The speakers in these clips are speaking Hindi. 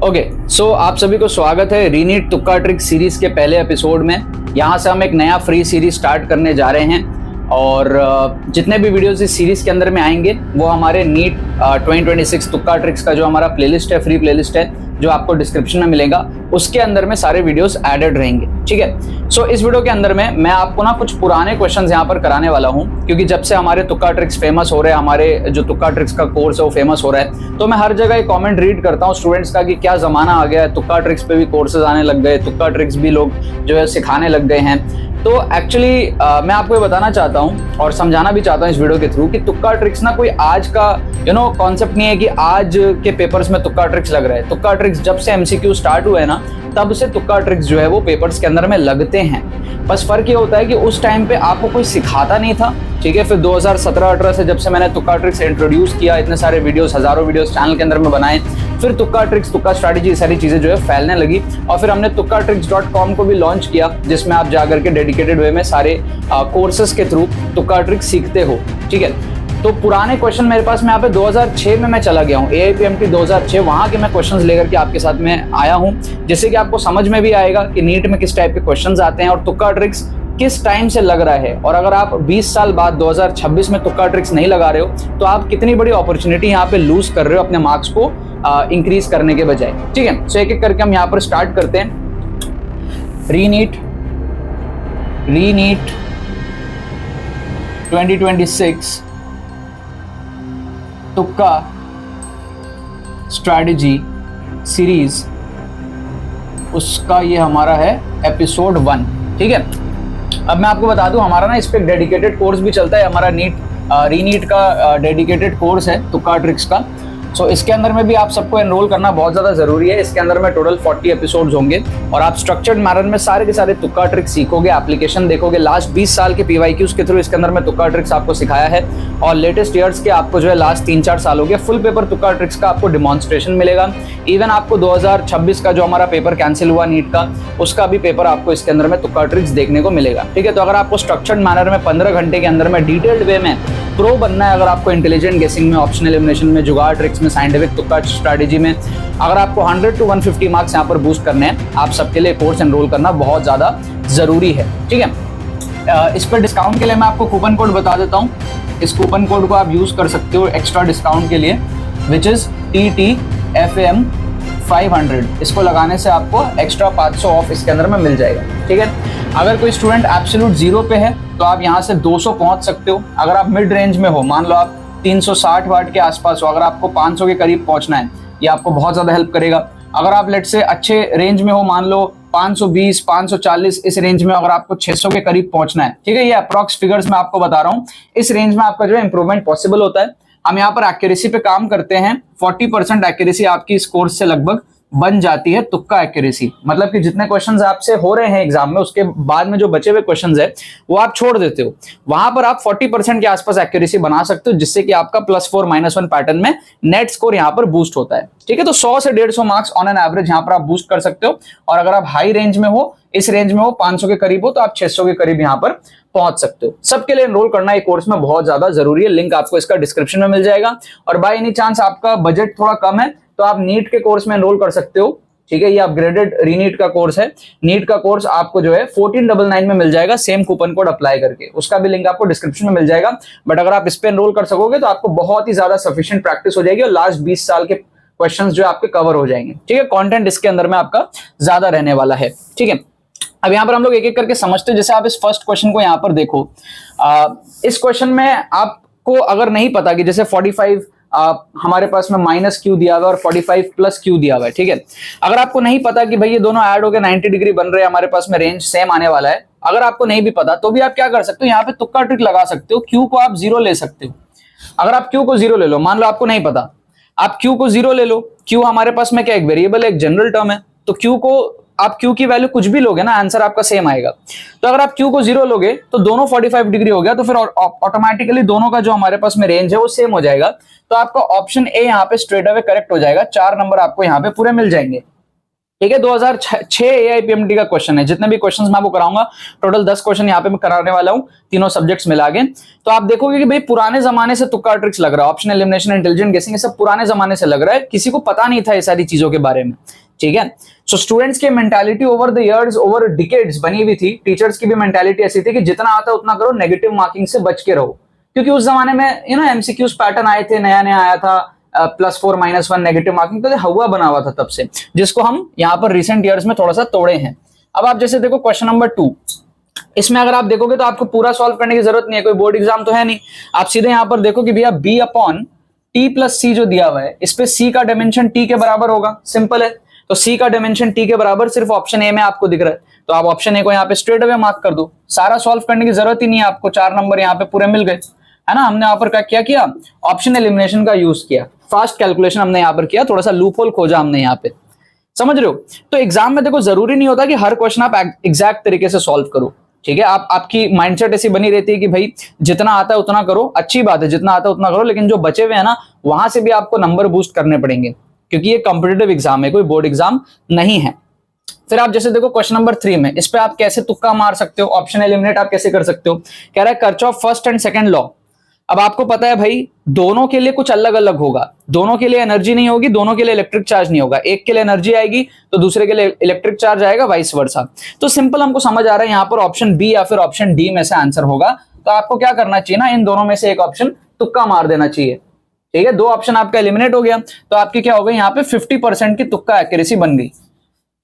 ओके, सो आप सभी को स्वागत है रीनीट तुक्का ट्रिक सीरीज के पहले एपिसोड में। यहाँ से हम एक नया फ्री सीरीज स्टार्ट करने जा रहे हैं और जितने भी वीडियोस इस सीरीज के अंदर में आएंगे वो हमारे नीट 2026 तुक्का ट्रिक्स का जो हमारा प्लेलिस्ट है, फ्री प्लेलिस्ट है, जो आपको डिस्क्रिप्शन में मिलेगा, उसके अंदर में सारे वीडियोस एडेड रहेंगे। ठीक है, सो इस वीडियो के अंदर में मैं आपको ना कुछ पुराने क्वेश्चंस यहाँ पर कराने वाला हूँ, क्योंकि जब से हमारे तुक्का ट्रिक्स फेमस हो रहे हैं, हमारे जो तुक्का ट्रिक्स का कोर्स है वो फेमस हो रहा है, तो मैं हर जगह एक कमेंट रीड करता हूँ स्टूडेंट्स का कि क्या जमाना आ गया है, तुक्का ट्रिक्स पे भी कोर्सेज आने लग गए, तुक्का ट्रिक्स भी लोग जो है सिखाने लग गए हैं। तो एक्चुअली मैं आपको ये बताना चाहता हूँ और समझाना भी चाहता हूँ इस वीडियो के थ्रू कि तुक्का ट्रिक्स ना कोई आज का कॉन्सेप्ट नहीं है कि आज के पेपर्स में तुक्का ट्रिक्स लग रहा है। तुक्का ट्रिक्स जब से एमसीक्यू स्टार्ट हुए ना, तब से तुक्का ट्रिक्स जो है वो पेपर्स के अंदर में लगते हैं। बस फर्क ये होता है कि उस टाइम पे आपको कोई सिखाता नहीं था। ठीक है, फिर 2017-18 से जब से मैंने तुक्का ट्रिक्स इंट्रोड्यूस किया, इतने सारे वीडियोस, हजारों वीडियोस चैनल के अंदर में बनाए, फिर तुक्का ट्रिक्स, तुक्का स्ट्रैटेजी, सारी चीजें जो है फैलने लगी। और फिर हमने tukkatricks.com को भी लॉन्च किया, जिसमें आप जाकर के डेडिकेटेड वे में सारे कोर्सेज के थ्रू तुक्का ट्रिक्स सीखते हो। ठीक है, तो पुराने क्वेश्चन मेरे पास में यहाँ पे 2006 में मैं चला गया हूँ, AIPMT 2006, वहाँ के मैं क्वेश्चंस लेकर के आपके साथ में आया हूँ, जिससे कि आपको समझ में भी आएगा कि नीट में किस टाइप के क्वेश्चंस आते हैं और तुक्का ट्रिक्स किस टाइम से लग रहा है। और अगर आप 20 साल बाद 2026 में तुक्का ट्रिक्स नहीं लगा रहे हो तो आप कितनी बड़ी अपॉर्चुनिटी यहाँ पे लूज कर रहे हो अपने मार्क्स को इंक्रीज करने के बजाय। ठीक है, सो एक एक करके हम यहाँ पर स्टार्ट करते हैं। रीनीट 2026 तुक्का स्ट्रैटेजी सीरीज, उसका ये हमारा है एपिसोड 1। ठीक है, अब मैं आपको बता दूं हमारा ना इस पे डेडिकेटेड कोर्स भी चलता है। हमारा रीनीट का डेडिकेटेड कोर्स है तुक्का ट्रिक्स का। सो इसके अंदर में भी आप सबको एनरोल करना बहुत ज़्यादा ज़रूरी है। इसके अंदर में टोटल 40 एपिसोड्स होंगे और आप स्ट्रक्चर्ड मैनर में सारे के सारे तुक्का ट्रिक्स सीखोगे, एप्लीकेशन देखोगे। लास्ट 20 साल के PYQs के थ्रू इसके अंदर में तुक्का ट्रिक्स आपको सिखाया है और लेटेस्ट ईयर्स के आपको जो है लास्ट 3-4 साल हो गए फुल पेपर तुक्का ट्रिक्स का आपको डिमॉन्स्ट्रेशन मिलेगा। इवन आपको 2026 का जो हमारा पेपर कैंसिल हुआ नीट का, उसका भी पेपर आपको इसके अंदर में तुक्का ट्रिक्स देखने को मिलेगा। ठीक है, तो अगर आपको स्ट्रक्चर्ड मैनर में 15 घंटे के अंदर में डिटेल्ड वे में प्रो बनना है, अगर आपको इंटेलिजेंट गेसिंग में, ऑप्शनल एलिमिनेशन में, जुगाड़ ट्रिक्स में, साइंटिफिक तुक्का स्ट्रैटेजी में, अगर आपको 100 to 150 मार्क्स यहाँ पर बूस्ट करने हैं, आप सबके लिए कोर्स एनरोल करना बहुत ज़्यादा ज़रूरी है। ठीक है, इस पर डिस्काउंट के लिए मैं आपको कूपन कोड बता देता हूँ। इस कूपन कोड को आप यूज़ कर सकते हो एक्स्ट्रा डिस्काउंट के लिए, विच इज़ TTFAM 500। इसको लगाने से आपको एक्स्ट्रा 500 ऑफ इसके अंदर में मिल जाएगा। ठीक है, अगर कोई स्टूडेंट एब्सोल्यूट 0 पे है तो आप यहाँ से 200 पहुँच सकते हो। अगर आप मिड रेंज में हो, मान लो आप 360 वाट के आसपास हो, अगर आपको 500 के करीब पहुँचना है, ये आपको बहुत ज़्यादा हेल्प करेगा। अगर आप लेट से अच्छे रेंज में हो, मान लो 520, 540, इस रेंज में अगर आपको 600 के करीब पहुँचना है, ठीक है, ये अप्रॉक्स फिगर्स मैं आपको बता रहा हूँ, इस रेंज में आपका जो है इंप्रूवमेंट पॉसिबल होता है। हम यहाँ पर एक्यूरेसी पे काम करते हैं। 40% एक्यूरेसी आपकी इस कोर्स से लगभग बन जाती है तुक्का एक्यूरेसी। मतलब कि जितने क्वेश्चंस आपसे हो रहे हैं एग्जाम में, उसके बाद में जो बचे हुए क्वेश्चंस है वो आप छोड़ देते हो, वहां पर आप 40% के आसपास एक्यूरेसी बना सकते हो, जिससे कि आपका +4 -1 पैटर्न में नेट स्कोर यहाँ पर बूस्ट होता है। ठीक है, तो 100 से 150 मार्क्स ऑन एन एवरेज यहाँ पर आप बूस्ट कर सकते हो। और अगर आप हाई रेंज में हो, इस रेंज में हो, 500 के करीब हो, तो आप 600 के करीब यहाँ पर पहुंच सकते हो। सबके लिए एनरोल करना एक कोर्स में बहुत ज्यादा जरूरी है। लिंक आपको इसका डिस्क्रिप्शन में मिल जाएगा। और बाय एनी चांस आपका बजट थोड़ा कम है तो आप नीट के कोर्स में एनरोल कर सकते हो। ठीक है, ये अपग्रेडेड रीनीट का कोर्स है। नीट का कोर्स आपको जो है 1499 में मिल जाएगा, सेम कूपन कोड अप्लाई करके। उसका भी लिंक आपको डिस्क्रिप्शन में मिल जाएगा। बट अगर आप इस पे एनरोल कर सकोगे तो आपको बहुत ही ज्यादा सफिशिएंट प्रैक्टिस हो जाएगी और लास्ट 20 साल के क्वेश्चंस जो आपके कवर हो जाएंगे। ठीक है, कंटेंट इसके अंदर में आपका ज्यादा रहने वाला है। ठीक है, अब यहाँ पर हम लोग एक एक करके समझते हैं। जैसे आप इस फर्स्ट क्वेश्चन को यहाँ पर देखो, इस क्वेश्चन में आपको अगर नहीं पता कि जैसे 45 हमारे पास में -Q दिया हुआ है और 45 +Q दिया हुआ है। ठीक है, अगर आपको नहीं पता कि भाई ये दोनों ऐड होकर 90 डिग्री बन रहे हैं, हमारे पास में रेंज सेम आने वाला है, अगर आपको नहीं भी पता तो भी आप क्या कर सकते हो, यहाँ पे तुक्का ट्रिक लगा सकते हो। Q को आप 0 ले सकते हो। अगर आप Q को 0 ले लो, मान लो आपको नहीं पता, आप Q को 0 ले लो। Q हमारे पास में क्या, एक वेरिएबल है, एक जनरल टर्म है, तो Q को आप Q की वैल्यू कुछ भी लोगे ना, आंसर आपका सेम आएगा। तो अगर आप Q को 0 लोगे तो दोनों 45 डिग्री हो गया, तो फिर ऑटोमेटिकली दोनों का जो हमारे पास में रेंज है वो सेम हो जाएगा। तो आपका ऑप्शन ए यहाँ पे स्ट्रेट अवे करेक्ट हो जाएगा। 4 नंबर आपको यहाँ पे पूरे मिल जाएंगे। ठीक है, 2006 AIPMT का क्वेश्चन है। जितने भी क्वेश्चंस मैं आपको कराऊंगा, टोटल 10 क्वेश्चन यहाँ पे मैं कराने वाला हूँ, तीनों सब्जेक्ट्स मिला के। तो आप देखोगे कि भाई पुराने जमाने से तुक्का ट्रिक्स लग रहा है, ऑप्शन एलिमिनेशन, इंटेलिजेंट गेसिंग, ये सब पुराने जमाने से लग रहा है, किसी को पता नहीं था ये सारी चीजों के बारे में। ठीक है, सो स्टूडेंट्स की mentality over the years, over decades बनी हुई थी। टीचर्स की भी मेंटालिटी ऐसी थी कि जितना आता है उतना करो, नेगेटिव मार्किंग से बच के रहो, क्योंकि उस जमाने में MCQs पैटर्न आए थे, नया नया आया था, +4 -1 नेगेटिव मार्किंग, तो हवा बना हुआ था तब से, जिसको हम यहाँ पर रिसेंट ईयर्स में थोड़ा सा तोड़े हैं। अब आप जैसे देखो क्वेश्चन नंबर 2, इसमें अगर आप देखोगे तो आपको पूरा सॉल्व करने की जरूरत नहीं है, कोई बोर्ड एग्जाम तो है नहीं। आप सीधे यहाँ पर देखो कि भैया B/T+C जो दिया हुआ है, इस पे C का डायमेंशन T के बराबर होगा, सिंपल है। तो C का डायमेंशन T के बराबर सिर्फ ऑप्शन ए में आपको दिख रहा है, तो आप ऑप्शन ए को यहाँ पे स्ट्रेट अवे मार्क कर दो, सारा सॉल्व करने की जरूरत ही नहीं है आपको, 4 नंबर यहाँ पे पूरे मिल गए, है ना। हमने यहाँ पर क्या किया, ऑप्शन एलिमिनेशन का यूज किया, फास्ट कैलकुलेशन हमने यहाँ पर किया, थोड़ा सा लूप होल खोजा हमने यहाँ पे, समझ रहे हो। तो एग्जाम में देखो जरूरी नहीं होता कि हर क्वेश्चन आप एग्जैक्ट तरीके से सॉल्व करो, ठीक है। आपकी माइंडसेट ऐसी बनी रहती है कि भाई जितना आता है उतना करो, अच्छी बात है, जितना आता है उतना करो, लेकिन जो बचे हुए हैं ना, वहां से भी आपको नंबर बूस्ट करने पड़ेंगे, क्योंकि ये कॉम्पिटिटिव एग्जाम है, कोई बोर्ड एग्जाम नहीं है। फिर आप जैसे देखो क्वेश्चन नंबर 3 में, इस पे आप कैसे तुक्का मार सकते हो, ऑप्शन एलिमिनेट आप कैसे कर सकते हो। कह रहा है Kirchhoff first and second law. अब आपको पता है भाई, दोनों के लिए कुछ अलग अलग होगा, दोनों के लिए एनर्जी नहीं होगी, दोनों के लिए इलेक्ट्रिक चार्ज नहीं होगा, एक के लिए एनर्जी आएगी तो दूसरे के लिए इलेक्ट्रिक चार्ज आएगा, वाइस वर्सा। तो सिंपल हमको समझ आ रहा है यहाँ पर ऑप्शन बी या फिर ऑप्शन डी में से आंसर होगा। तो आपको क्या करना चाहिए ना, इन दोनों में से एक ऑप्शन तुक्का मार देना चाहिए, ठीक है। 2 ऑप्शन आपका एलिमिनेट हो गया, तो आपकी क्या हो गई यहाँ पे 50% की तुक्का एक्यूरेसी बन गई,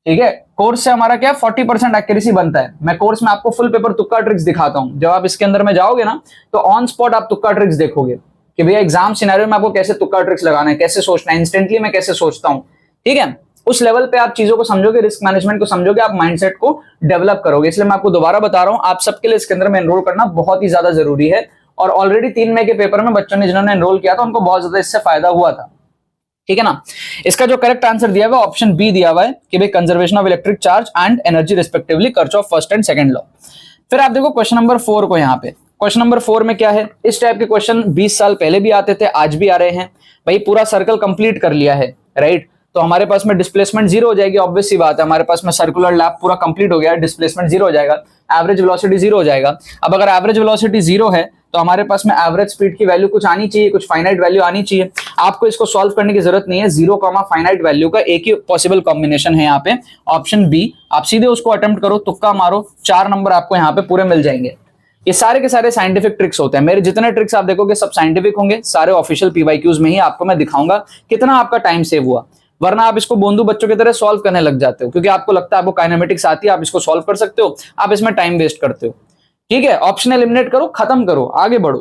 ठीक है। कोर्स से हमारा क्या 40% एक्यूरेसी बनता है। मैं कोर्स में आपको फुल पेपर तुक्का ट्रिक्स दिखाता हूं, जब आप इसके अंदर में जाओगे ना, तो ऑन स्पॉट आप तुक्का ट्रिक्स देखोगे कि भैया एग्जाम सिनेरियो में आपको कैसे तुक्का ट्रिक्स लगाना है, कैसे सोचना है, इंस्टेंटली मैं कैसे सोचता हूं, ठीक है। उस लेवल पे आप चीजों को समझोगे, रिस्क मैनेजमेंट को समझोगे, आप माइंडसेट को डेवलप करोगे। इसलिए मैं आपको दोबारा बता रहा हूं, आप सबके लिए इसके अंदर में एनरोल करना बहुत ही ज्यादा जरूरी है। और ऑलरेडी 3 मई के पेपर में बच्चों ने जिन्होंने एनरोल किया था, उनको बहुत ज्यादा इससे फायदा हुआ था, ठीक है ना। इसका जो करेक्ट आंसर दिया हुआ है ऑप्शन बी दिया हुआ है कि भाई conservation of electric charge and energy respectively, Kirchhoff first and second law. फिर आप देखो क्वेश्चन नंबर 4 को, यहाँ पे क्वेश्चन नंबर 4 में क्या है, इस टाइप के क्वेश्चन 20 साल पहले भी आते थे, आज भी आ रहे हैं। भाई पूरा सर्कल कंप्लीट कर लिया है, राइट, तो हमारे पास में डिस्प्लेसमेंट 0 हो जाएगी, ऑब्वियस सी बात है, हमारे पास में सर्कुलर लैप पूरा कंप्लीट हो गया है, डिस्प्लेसमेंट 0 हो जाएगा, एवरेज वेलोसिटी 0 हो जाएगा। अब अगर एवरेज वेलोसिटी 0 है तो हमारे पास में एवरेज स्पीड की वैल्यू कुछ आनी चाहिए, कुछ फाइनाइट वैल्यू आनी चाहिए। आपको इसको सॉल्व करने की जरूरत नहीं है, 0, फाइनाइट वैल्यू का एक ही पॉसिबल कॉम्बिनेशन है यहाँ पे, ऑप्शन बी। आप सीधे उसको अटेम्प्ट करो, तुक्का मारो, 4 नंबर आपको यहाँ पे पूरे मिल जाएंगे। ये सारे के सारे साइंटिफिक ट्रिक्स होते हैं, मेरे जितने ट्रिक्स आप देखोगे सब साइंटिफिक होंगे, सारे ऑफिशियल PYQs में ही आपको मैं दिखाऊंगा कितना आपका टाइम सेव हुआ। वरना आप इसको बोंदू बच्चों की तरह सॉल्व करने लग जाते हो, क्योंकि आपको लगता है आपको काइनेमेटिक्स आती है, आप इसको सॉल्व कर सकते हो, आप इसमें टाइम वेस्ट करते हो, ठीक है। ऑप्शन एलिमिनेट करो, खत्म करो, आगे बढ़ो।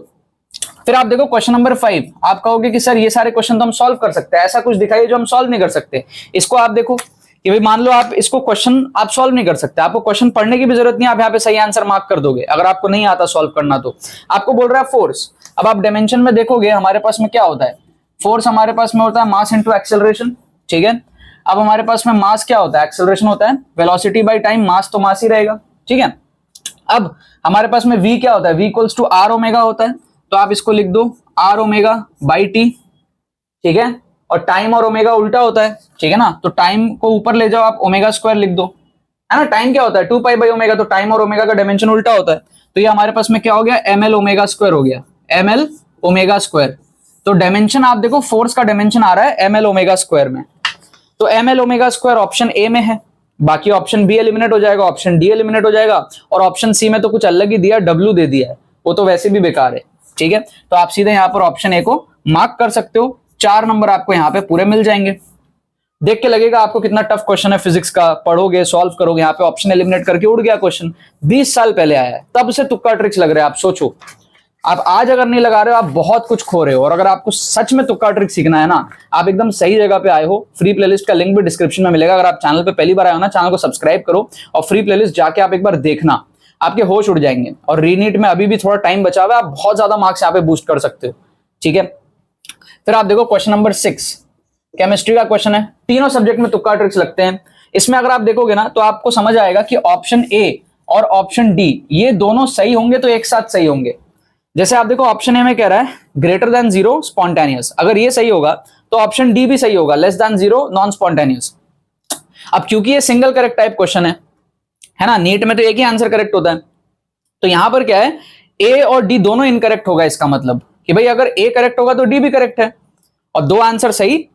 फिर आप देखो क्वेश्चन नंबर 5, आप कहोगे कि सर ये सारे क्वेश्चन तो हम सॉल्व कर सकते हैं, ऐसा कुछ दिखाइए जो हम सॉल्व नहीं कर सकते। इसको आप देखो कि भाई मान लो आप इसको क्वेश्चन आप सॉल्व नहीं कर सकते, आपको क्वेश्चन पढ़ने की भी जरूरत नहीं, आप यहाँ पे सही आंसर मार्क कर दोगे अगर आपको नहीं आता सॉल्व करना। तो आपको बोल रहा है फोर्स। अब आप डायमेंशन में देखोगे हमारे पास में क्या होता है, फोर्स हमारे पास में होता है मास इंटू एक्सेलरेशन, ठीक है। अब हमारे पास में मास क्या होता है, एक्सेलरेशन होता है वेलोसिटी बाई टाइम, मास तो मास ही रहेगा, ठीक है। अब हमारे पास में v क्या होता है, v equals to r omega होता है, तो आप इसको लिख दो r ओमेगा बाई टी, ठीक है। और टाइम और ओमेगा उल्टा होता है, ठीक है ना, तो टाइम को ऊपर ले जाओ, आप ओमेगा स्क्वायर लिख दो, है ना। टाइम क्या होता है 2 पाई बाई ओमेगा, तो टाइम और ओमेगा का डायमेंशन उल्टा होता है, तो ये हमारे पास में क्या हो गया, ml ओमेगा स्क्वायर हो गया, ml ओमेगा स्क्वायर। तो डायमेंशन आप देखो, फोर्स का डायमेंशन आ रहा है ml ओमेगा स्क्वायर में, तो ml omega square option A में है, बाकी ऑप्शन बी एलिमिनेट हो जाएगा, ऑप्शन डी एलिमिनेट हो जाएगा, और ऑप्शन सी में तो कुछ अलग ही दिया, W दे दिया है, वो तो वैसे भी बेकार है, ठीक है। तो आप सीधे यहाँ पर ऑप्शन ए को मार्क कर सकते हो, 4 नंबर आपको यहाँ पे पूरे मिल जाएंगे। देख के लगेगा आपको कितना टफ क्वेश्चन है फिजिक्स का, पढ़ोगे सॉल्व करोगे, यहाँ पे ऑप्शन एलिमिनेट करके उड़ गया क्वेश्चन, 20 साल पहले आया है, तब से तुक्का ट्रिक्स लग रहे हैं। आप सोचो, आप आज अगर नहीं लगा रहे हो आप बहुत कुछ खो रहे हो, और अगर आपको सच में तुक्का ट्रिक सीखना है ना, आप एकदम सही जगह पे आए हो। फ्री प्लेलिस्ट का लिंक भी डिस्क्रिप्शन में मिलेगा, अगर आप चैनल पे पहली बार आए हो ना, चैनल को सब्सक्राइब करो और फ्री प्लेलिस्ट जाके आप एक बार देखना, आपके होश उड़ जाएंगे। और रीनीट में अभी भी थोड़ा टाइम बचा हुआ है, आप बहुत ज्यादा मार्क्स यहाँ पे बूस्ट कर सकते हो, ठीक है। फिर आप देखो क्वेश्चन नंबर 6, केमिस्ट्री का क्वेश्चन है, तीनों सब्जेक्ट में तुक्का ट्रिक्स लगते हैं। इसमें अगर आप देखोगे ना तो आपको समझ आएगा कि ऑप्शन ए और ऑप्शन डी ये दोनों सही होंगे तो एक साथ सही होंगे। जैसे आप देखो ऑप्शन ए में कह रहा है ग्रेटर देन 0 स्पॉन्टेनियस, अगर ये सही होगा तो ऑप्शन डी भी सही होगा, लेस देन 0 नॉन स्पॉन्टेनियस। अब क्योंकि ये सिंगल करेक्ट टाइप क्वेश्चन है ना, नीट में तो एक ही आंसर करेक्ट होता है, तो यहां पर क्या है, ए और डी दोनों इनकरेक्ट होगा। इसका मतलब कि भाई अगर ए करेक्ट होगा तो डी भी करेक्ट है, और दो आंसर सही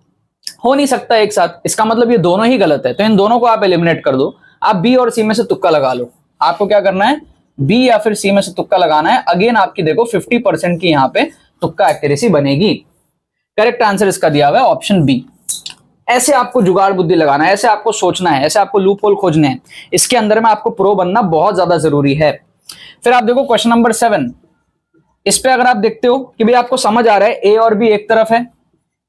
हो नहीं सकता एक साथ, इसका मतलब ये दोनों ही गलत है। तो इन दोनों को आप एलिमिनेट कर दो, आप बी और सी में से तुक्का लगा लो। आपको क्या करना है, बी या फिर सी में से तुक्का लगाना है। अगेन आपकी देखो 50% की यहां पे तुक्का एक्यूरेसी बनेगी। करेक्ट आंसर इसका दिया हुआ है ऑप्शन बी। ऐसे आपको जुगाड़ बुद्धि लगाना है, ऐसे आपको सोचना है, ऐसे आपको लूप होल खोजने हैं। इसके अंदर में आपको प्रो बनना बहुत ज्यादा जरूरी है। फिर आप देखो क्वेश्चन नंबर 7, इस पे अगर आप देखते हो कि भाई आपको समझ आ रहा है ए और बी एक तरफ है,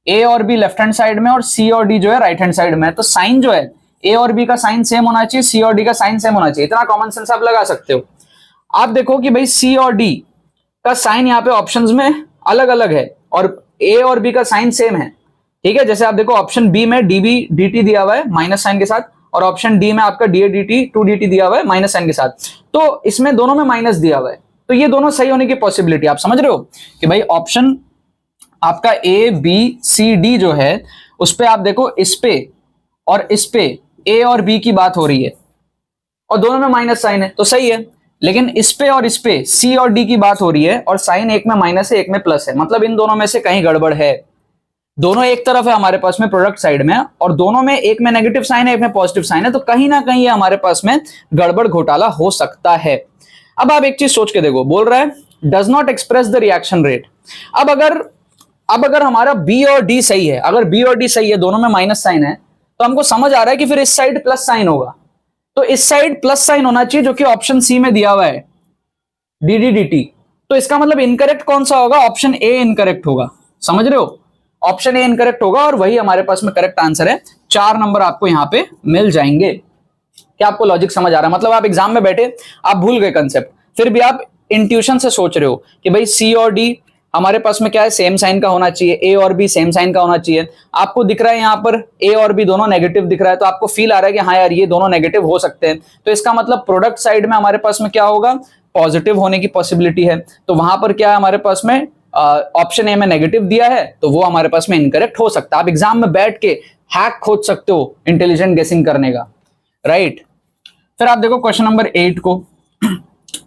ए और बी लेफ्ट हैंड साइड में और सी और डी जो है राइट हैंड साइड में है, तो साइन जो है ए और बी का साइन सेम होना चाहिए, सी और डी का साइन सेम होना चाहिए। इतना कॉमन सेंस आप लगा सकते हो। आप देखो कि भाई सी और डी का साइन यहाँ पे ऑप्शंस में अलग अलग है और ए और बी का साइन सेम है, ठीक है। जैसे आप देखो ऑप्शन बी में डीबी dt दिया हुआ है माइनस साइन के साथ, और ऑप्शन डी में आपका डी dt 2dt दिया हुआ है माइनस साइन के साथ, तो इसमें दोनों में माइनस दिया हुआ है, तो ये दोनों सही होने की पॉसिबिलिटी आप समझ रहे हो कि भाई ऑप्शन आपका ए बी सी डी जो है उस पे आप देखो, इस पे और इस पे ए और बी की बात हो रही है और दोनों में माइनस साइन है, तो सही है। लेकिन इस पे और इस पे सी और डी की बात हो रही है और साइन एक में माइनस है एक में प्लस है, मतलब इन दोनों में से कहीं गड़बड़ है। दोनों एक तरफ है हमारे पास में प्रोडक्ट साइड में, और दोनों में एक में नेगेटिव साइन है एक में पॉजिटिव साइन है, तो कहीं ना कहीं ये हमारे पास में गड़बड़ घोटाला हो सकता है। अब आप एक चीज सोच के देखो, बोल रहा है does not express the reaction rate. अब अगर हमारा बी और डी सही है, अगर बी और डी सही है, दोनों में माइनस साइन है, तो हमको समझ आ रहा है कि फिर इस साइड प्लस साइन होगा, तो इस साइड प्लस साइन होना चाहिए जो कि ऑप्शन सी में दिया हुआ है डी डी डी टी। तो इसका मतलब इनकरेक्ट कौन सा होगा, ऑप्शन ए इनकरेक्ट होगा। समझ रहे हो, ऑप्शन ए इनकरेक्ट होगा और वही हमारे पास में करेक्ट आंसर है। 4 नंबर आपको यहां पे मिल जाएंगे। क्या आपको लॉजिक समझ आ रहा है? मतलब आप एग्जाम में बैठे, आप भूल गए कंसेप्ट, फिर भी आप इंट्यूशन से सोच रहे हो कि भाई सी और डी हमारे पास में क्या है, सेम साइन का होना चाहिए, ए और बी सेम साइन का होना चाहिए। आपको दिख रहा है यहाँ पर ए और बी दोनों नेगेटिव दिख रहा है, तो आपको फील आ रहा है कि हाँ यार ये दोनों नेगेटिव हो सकते हैं, तो इसका मतलब प्रोडक्ट साइड में हमारे पास में क्या होगा, पॉजिटिव होने की पॉसिबिलिटी है। तो वहां पर क्या है हमारे पास में, ऑप्शन ए में नेगेटिव दिया है, तो वो हमारे पास में इनकरेक्ट हो सकता है। आप एग्जाम में बैठ के हैक खोज सकते हो इंटेलिजेंट गेसिंग करने का, राइट। फिर आप देखो क्वेश्चन नंबर 8 को,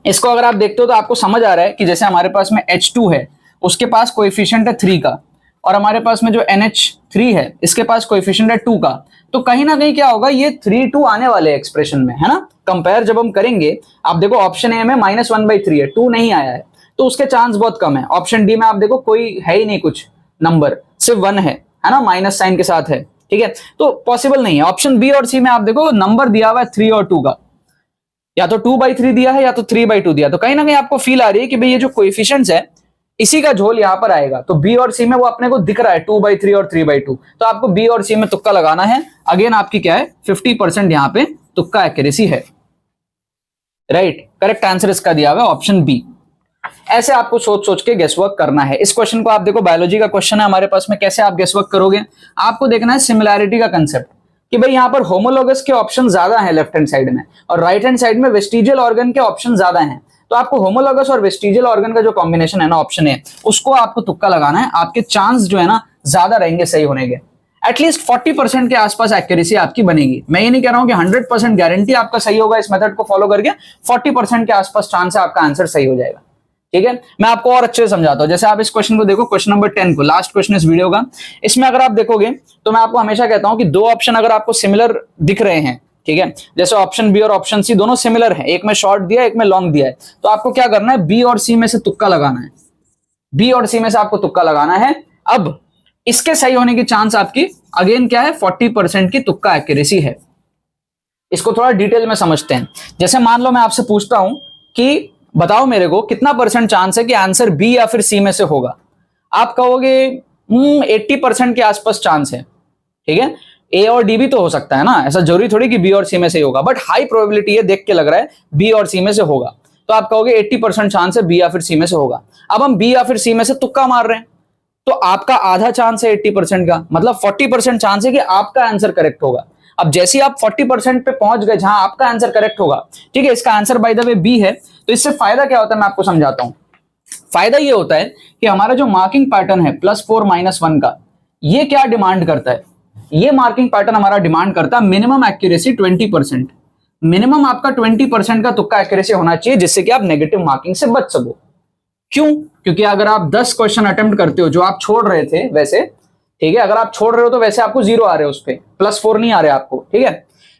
इसको अगर आप देखते हो तो आपको समझ आ रहा है कि जैसे हमारे पास में H2 है, उसके पास कोएफिशिएंट है 3 का, और हमारे पास में जो NH3 है इसके पास कोएफिशिएंट है 2 का, तो कहीं ना कहीं क्या होगा, ये 3 2 आने वाले एक्सप्रेशन में, है ना। कंपेयर जब हम करेंगे, आप देखो ऑप्शन ए में -1/3 है, 2 नहीं आया है, तो उसके चांस बहुत कम है। ऑप्शन डी में आप देखो कोई है ही नहीं कुछ नंबर, सिर्फ 1 है ना, माइनस साइन के साथ है, ठीक है, तो पॉसिबल नहीं है। ऑप्शन बी और सी में आप देखो नंबर दिया हुआ है 3 और 2 का, या तो 2/3 दिया है या तो 3/2 दिया, तो कहीं ना कहीं आपको फील आ रही है कि भाई ये जो कोएफिशिएंट्स है इसी का झोल यहां पर आएगा। तो बी और सी में वो अपने को दिख रहा है 2/3 और 3/2, तो आपको बी और सी में तुक्का लगाना है। अगेन आपकी क्या है, 50% यहां पे तुक्का एक्यूरेसी है, राइट। करेक्ट आंसर इसका दिया हुआ है ऑप्शन बी। ऐसे आपको सोच सोच के गेसवर्क करना है। इस क्वेश्चन को आप देखो, बायोलॉजी का क्वेश्चन है हमारे पास में, कैसे आप गेसवर्क करोगे, आपको देखना है सिमिलैरिटी का कंसेप्ट, कि भाई यहाँ पर होमोलोगस के ऑप्शन ज्यादा हैं लेफ्ट हैंड साइड में, और राइट हैंड साइड में वेस्टिजियल ऑर्गन के ऑप्शन ज्यादा हैं, तो आपको होमोलोगस और वेस्टिजियल ऑर्गन का जो कॉम्बिनेशन है ना, ऑप्शन है, उसको आपको तुक्का लगाना है। आपके चांस जो है ना ज्यादा रहेंगे सही होने के, एटलीस्ट 40% के आसपास एक्यूरेसी आपकी बनेगी। मैं ये नहीं कह रहा हूं कि 100% गारंटी आपका सही होगा इस मेथड को फॉलो करके, 40% के आसपास चांस है आपका आंसर सही हो जाएगा, ठीक है। मैं आपको और अच्छे से समझाता हूं। जैसे आप इस क्वेश्चन को देखो, क्वेश्चन नंबर 10 को, लास्ट क्वेश्चन इस वीडियो का, इसमें अगर आप देखोगे तो मैं आपको हमेशा कहता हूं कि 2 ऑप्शन अगर आपको सिमिलर दिख रहे हैं, ठीक है, जैसे ऑप्शन बी और ऑप्शन सी दोनों सिमिलर हैं, एक में शॉर्ट दिया है एक में लॉन्ग दिया है, तो आपको क्या करना है, बी और सी में से तुक्का लगाना है, बी और सी में से आपको तुक्का लगाना है। अब इसके सही होने की चांस आपकी अगेन क्या है, 40% की तुक्का एक्यूरेसी है। इसको थोड़ा डिटेल में समझते हैं। जैसे मान लो मैं आपसे पूछता हूं कि बताओ मेरे को कितना % चांस है कि आंसर बी या फिर सी में से होगा, आप कहोगे 80% के आसपास चांस है, ठीक है। ए और डी भी तो हो सकता है ना, ऐसा जरूरी थोड़ी कि बी और सी में से ही होगा, बट हाई प्रोबेबिलिटी है, देख के लग रहा है बी और सी में से होगा, तो आप कहोगे 80% चांस है बी या फिर सी में से होगा। अब हम बी या फिर सी में से तुक्का मार रहे हैं, तो आपका आधा चांस है 80% का, मतलब 40% चांस है कि आपका आंसर करेक्ट होगा। अब जैसे ही आप 40% पे पहुंच गए जहां आपका आंसर करेक्ट होगा, ठीक है, इसका answer by the way B है, तो इससे फायदा क्या होता है मैं आपको समझाता हूं। फायदा ये होता है कि हमारा जो मार्किंग पैटर्न है +4 -1 का, ये क्या डिमांड करता है, ये मार्किंग पैटर्न हमारा डिमांड करता है मिनिमम एक्यूरेसी 20%। मिनिमम आपका 20% का तुक्का एक्यूरेसी होना चाहिए, जिससे कि आप नेगेटिव मार्किंग से बच सको। क्यों? क्योंकि अगर आप 10 क्वेश्चन अटेम्प्ट करते हो जो आप छोड़ रहे थे वैसे, ठीक है, अगर आप छोड़ रहे हो तो वैसे आपको 0 आ रहे हैं, उस पे +4 नहीं आ रहे आपको, ठीक है,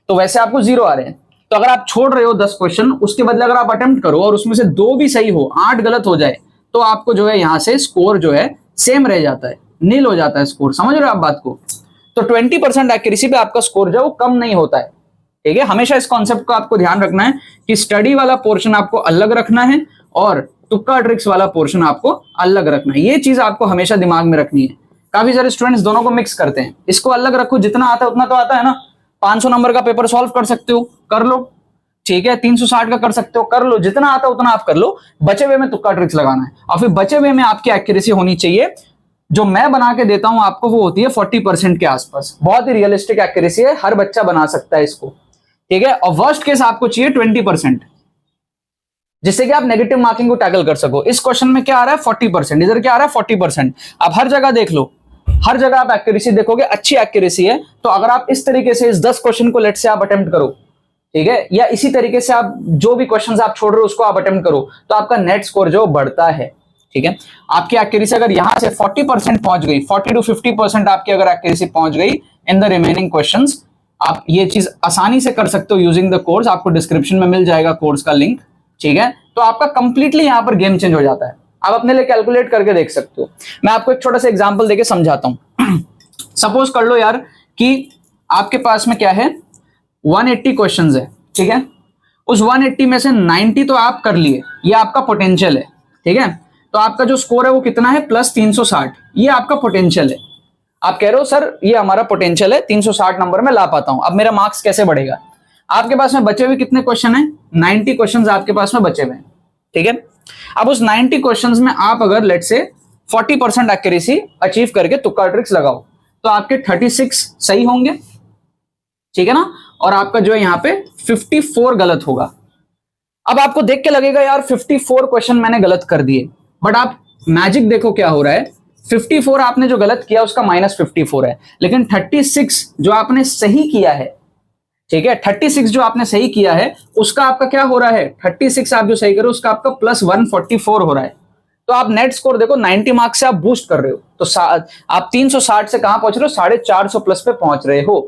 तो वैसे आपको 0 आ रहे हैं। तो अगर आप छोड़ रहे हो 10 क्वेश्चन, उसके बदले अगर आप अटेम्प्ट करो और उसमें से 2 भी सही हो, 8 गलत हो जाए, तो आपको जो है यहां से स्कोर जो है सेम रह जाता है, नील हो जाता है स्कोर। समझ रहे हो आप बात को? तो 20% एक्यूरेसी पे आपका स्कोर जो है वो कम नहीं होता है, ठीक है। हमेशा इस कॉन्सेप्ट को आपको ध्यान रखना है कि स्टडी वाला पोर्शन आपको अलग रखना है और तुक्का ट्रिक्स वाला पोर्शन आपको अलग रखना है। ये चीज आपको हमेशा दिमाग में रखनी है। काफी सारे स्टूडेंट्स दोनों को मिक्स करते हैं, इसको अलग रखो, जितना आता है उतना तो आता है ना। 500 नंबर का पेपर सॉल्व कर सकते हो, कर लो, ठीक है, 360 का कर सकते हो, कर लो, जितना आता है उतना आप कर लो। बचे हुए में तुक्का ट्रिक्स लगाना है, और फिर बचे हुए में आपकी एक्यूरेसी होनी चाहिए, जो मैं बना के देता हूं आपको, वो होती है 40% के आसपास। बहुत ही रियलिस्टिक एक्यूरेसी है, हर बच्चा बना सकता है इसको, ठीक है। और वर्स्ट केस आपको चाहिए 20%, जिससे कि आप नेगेटिव मार्किंग को टैकल कर सको। इस क्वेश्चन में क्या आ रहा है? 40%। इधर क्या आ रहा है? 40%। आप हर जगह देख लो, हर जगह आप एक्यूरेसी देखोगे, अच्छी एक्यूरेसी है। तो अगर आप इस तरीके से इस 10 क्वेश्चन को लेट से आप अटेम्प्ट करो, ठीक है, या इसी तरीके से आप जो भी क्वेश्चंस आप छोड़ रहे हो उसको आप अटेम्प्ट करो, तो आपका नेट स्कोर जो बढ़ता है, ठीक है। आपकी एक्यूरेसी अगर यहां से 40% पहुंच गई, 40 to 50% आपकी अगर एक्यूरेसी पहुंच गई इन द रिमेनिंग क्वेश्चंस, आप ये चीज आसानी से कर सकते हो यूजिंग द कोर्स। आपको डिस्क्रिप्शन में मिल जाएगा कोर्स का लिंक, ठीक है। तो आपका कंप्लीटली यहां पर गेम चेंज हो जाता है। आप अपने लिए कैलकुलेट करके देख सकते हो। मैं आपको एक छोटा सा एग्जांपल देके समझाता हूं। सपोज कर लो यार कि आपके पास में क्या है, 180 क्वेश्चंस है, ठीक है। उस 180 में से 90 तो आप कर लिए, ये आपका पोटेंशियल है, ठीक है। तो आपका जो स्कोर है वो कितना है? +360। ये आपका पोटेंशियल है। आप कह रहे हो सर ये हमारा पोटेंशियल है, 360 नंबर में ला पाता हूं, अब मेरा मार्क्स कैसे बढ़ेगा? आपके पास में बचे हुए कितने क्वेश्चन हैं? 90 क्वेश्चंस आपके पास में बचे हुए हैं, ठीक है। अब उस 90 क्वेश्चंस में आप अगर लेट से 40% एक्यूरेसी अचीव करके तुक्का ट्रिक्स लगाओ, तो आपके 36 सही होंगे, ठीक है ना, और आपका जो है यहां पे 54 गलत होगा। अब आपको देख के लगेगा यार 54 क्वेश्चन मैंने गलत कर दिए, बट आप मैजिक देखो क्या हो रहा है। 54 आपने जो गलत किया उसका -54 है, लेकिन 36 जो आपने सही किया है, ठीक है, 36 जो आपने सही किया है उसका आपका क्या हो रहा है? 36 आप जो सही करो उसका आपका +144 हो रहा है। तो आप नेट स्कोर देखो, 90 मार्क्स से आप बूस्ट कर रहे हो, तो आप 360 से कहां पहुंच रहे हो? 450 प्लस पे पहुंच रहे हो।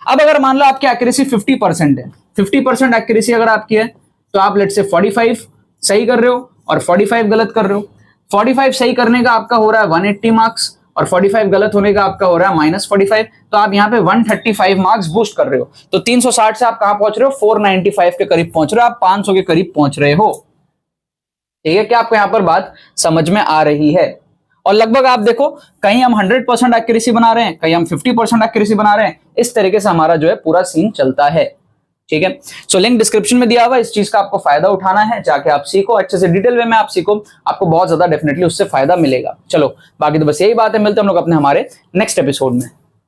अब अगर मान लो आपकी एक्यूरेसी 50% है, 50% एक्यूरेसी अगर आपकी है, तो आप लेट से 45 सही कर रहे हो और 45 गलत कर रहे हो। 45 सही करने का आपका हो रहा है 180 मार्क्स, और 45 गलत होने का आपका हो रहा है -45। तो आप यहाँ पे 135 मार्क्स बूस्ट कर रहे हो। तो 360 से आप कहां पहुंच रहे हो? 495 के करीब पहुंच रहे हो, आप 500 के करीब पहुंच रहे हो, ठीक है। क्या आपको यहां पर बात समझ में आ रही है? और लगभग आप देखो, कहीं हम 100% एक्यूरेसी बना रहे हैं, कहीं हम 50% एक्यूरेसी बना रहे हैं। इस तरीके से हमारा जो है पूरा सीन चलता है, ठीक है। सो लिंक डिस्क्रिप्शन में दिया हुआ, इस चीज का आपको फायदा उठाना है, जाके आप सीखो अच्छे से, डिटेल वे में आप सीखो, आपको बहुत ज्यादा डेफिनेटली उससे फायदा मिलेगा। चलो बाकी तो बस यही बात है, मिलते हैं हम लोग अपने हमारे नेक्स्ट एपिसोड में।